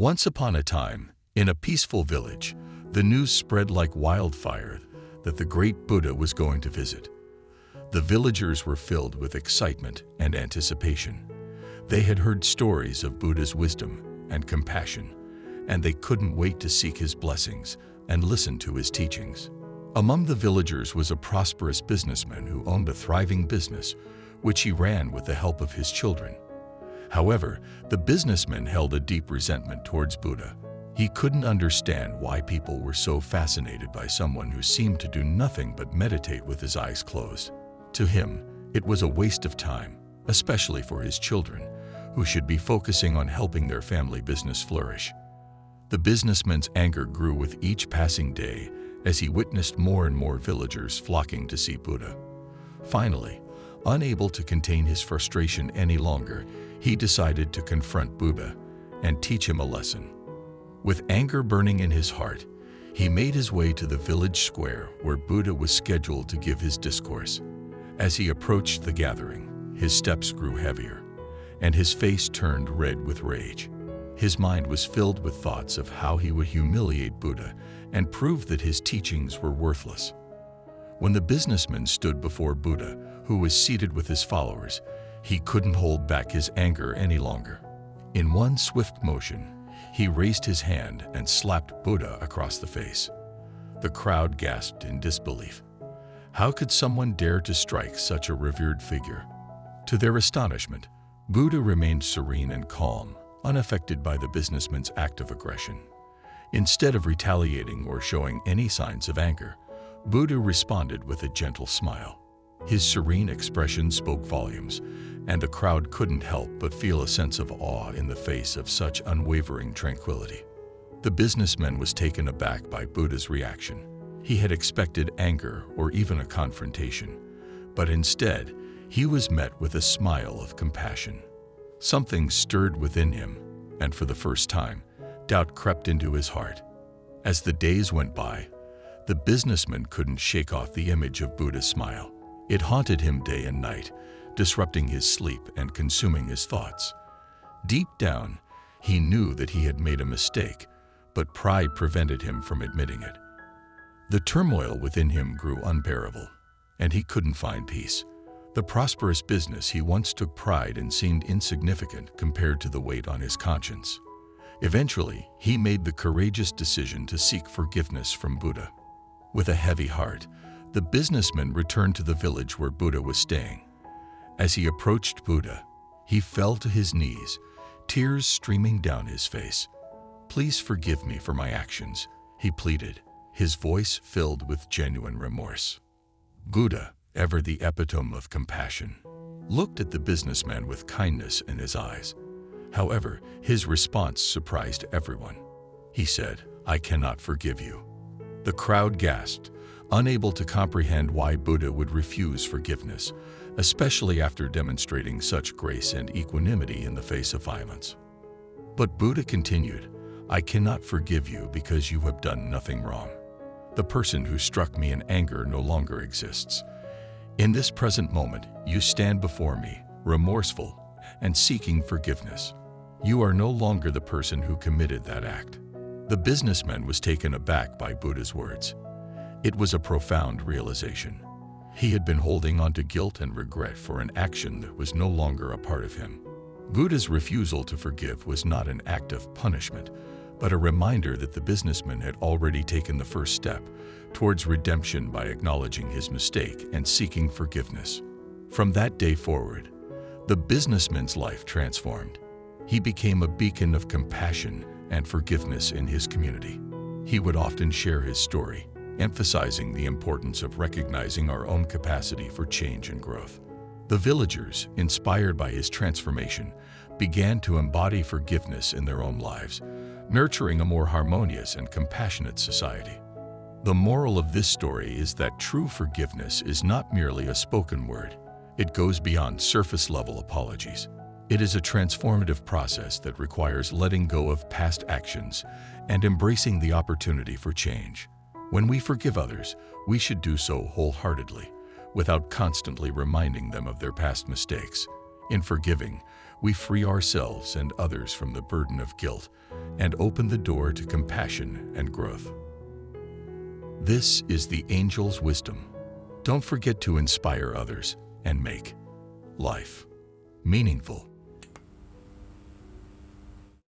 Once upon a time, in a peaceful village, the news spread like wildfire that the great Buddha was going to visit. The villagers were filled with excitement and anticipation. They had heard stories of Buddha's wisdom and compassion, and they couldn't wait to seek his blessings and listen to his teachings. Among the villagers was a prosperous businessman who owned a thriving business, which he ran with the help of his children. However, the businessman held a deep resentment towards Buddha. He couldn't understand why people were so fascinated by someone who seemed to do nothing but meditate with his eyes closed. To him, it was a waste of time, especially for his children, who should be focusing on helping their family business flourish. The businessman's anger grew with each passing day as he witnessed more and more villagers flocking to see Buddha. Finally, unable to contain his frustration any longer, he decided to confront Buddha and teach him a lesson. With anger burning in his heart, he made his way to the village square where Buddha was scheduled to give his discourse. As he approached the gathering, his steps grew heavier, and his face turned red with rage. His mind was filled with thoughts of how he would humiliate Buddha and prove that his teachings were worthless. When the businessman stood before Buddha, who was seated with his followers, he couldn't hold back his anger any longer. In one swift motion, he raised his hand and slapped Buddha across the face. The crowd gasped in disbelief. How could someone dare to strike such a revered figure? To their astonishment, Buddha remained serene and calm, unaffected by the businessman's act of aggression. Instead of retaliating or showing any signs of anger, Buddha responded with a gentle smile. His serene expression spoke volumes, and the crowd couldn't help but feel a sense of awe in the face of such unwavering tranquility. The businessman was taken aback by Buddha's reaction. He had expected anger or even a confrontation, but instead, he was met with a smile of compassion. Something stirred within him, and for the first time, doubt crept into his heart. As the days went by, the businessman couldn't shake off the image of Buddha's smile. It haunted him day and night, disrupting his sleep and consuming his thoughts. Deep down, he knew that he had made a mistake, but pride prevented him from admitting it. The turmoil within him grew unbearable, and he couldn't find peace. The prosperous business he once took pride in seemed insignificant compared to the weight on his conscience. Eventually, he made the courageous decision to seek forgiveness from Buddha. With a heavy heart, the businessman returned to the village where Buddha was staying. As he approached Buddha, he fell to his knees, tears streaming down his face. "Please forgive me for my actions," he pleaded, his voice filled with genuine remorse. Buddha, ever the epitome of compassion, looked at the businessman with kindness in his eyes. However, his response surprised everyone. He said, "I cannot forgive you." The crowd gasped, unable to comprehend why Buddha would refuse forgiveness, especially after demonstrating such grace and equanimity in the face of violence. But Buddha continued, "I cannot forgive you because you have done nothing wrong. The person who struck me in anger no longer exists. In this present moment, you stand before me, remorseful and seeking forgiveness. You are no longer the person who committed that act." The businessman was taken aback by Buddha's words. It was a profound realization. He had been holding on to guilt and regret for an action that was no longer a part of him. Buddha's refusal to forgive was not an act of punishment, but a reminder that the businessman had already taken the first step towards redemption by acknowledging his mistake and seeking forgiveness. From that day forward, the businessman's life transformed. He became a beacon of compassion and forgiveness in his community. He would often share his story, emphasizing the importance of recognizing our own capacity for change and growth. The villagers, inspired by his transformation, began to embody forgiveness in their own lives, nurturing a more harmonious and compassionate society. The moral of this story is that true forgiveness is not merely a spoken word. It goes beyond surface-level apologies. It is a transformative process that requires letting go of past actions and embracing the opportunity for change. When we forgive others, we should do so wholeheartedly, without constantly reminding them of their past mistakes. In forgiving, we free ourselves and others from the burden of guilt and open the door to compassion and growth. This is the angel's wisdom. Don't forget to inspire others and make life meaningful.